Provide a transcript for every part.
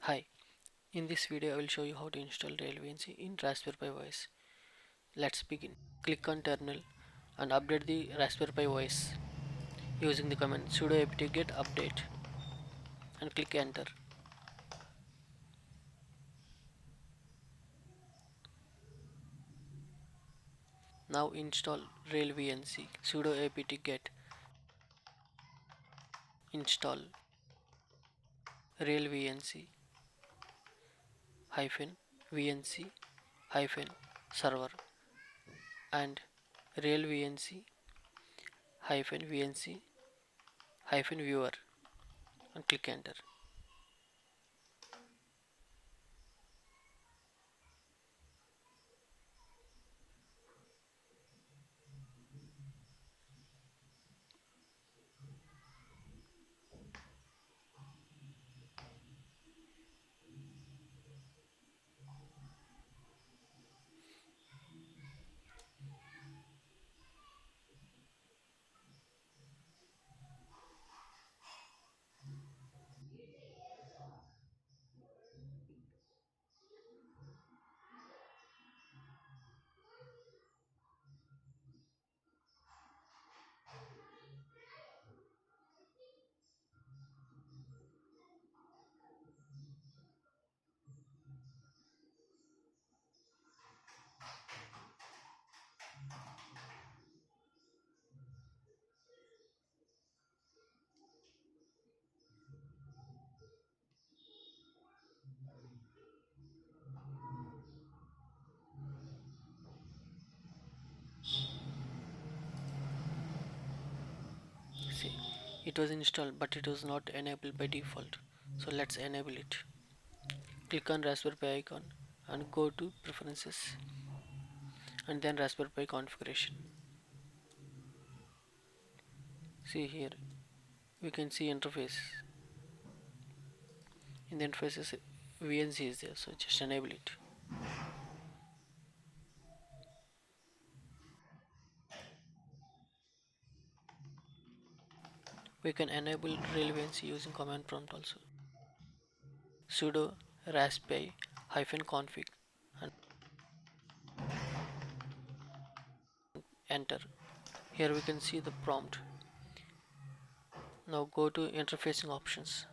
Hi, in this video I will show you how to install RealVNC in Raspberry Pi OS. Let's begin. Click on terminal and update the Raspberry Pi OS using the command sudo apt-get update and click enter. Now install RealVNC. Sudo apt-get install RealVNC hyphen VNC hyphen server and RealVNC hyphen VNC hyphen viewer and click enter. See, it was installed but it was not enabled by default. So let's enable it. Click on Raspberry Pi icon and go to preferences and then Raspberry Pi configuration. See here we can see interface. In the interfaces VNC is there, so just enable it. We can enable RealVNC using command prompt also. Sudo raspi -config and enter. Here we can see the prompt. Now go to interfacing options.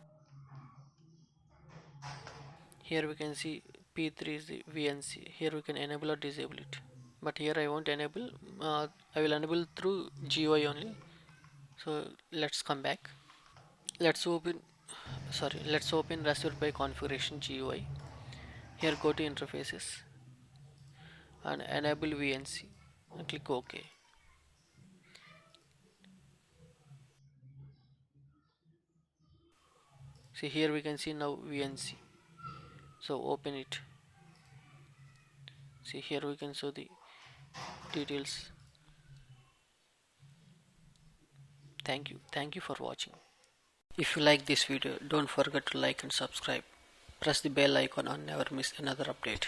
Here we can see P3 is the VNC. Here we can enable or disable it. But here I won't enable. I will enable through GUI only. So let's come back. Let's open Raspberry Pi configuration GUI. Here go to interfaces and enable VNC and click OK. See here we can see now VNC. So open it. See here we can show the details. Thank you for watching. If you like this video, don't forget to like and subscribe. Press the bell icon and never miss another update.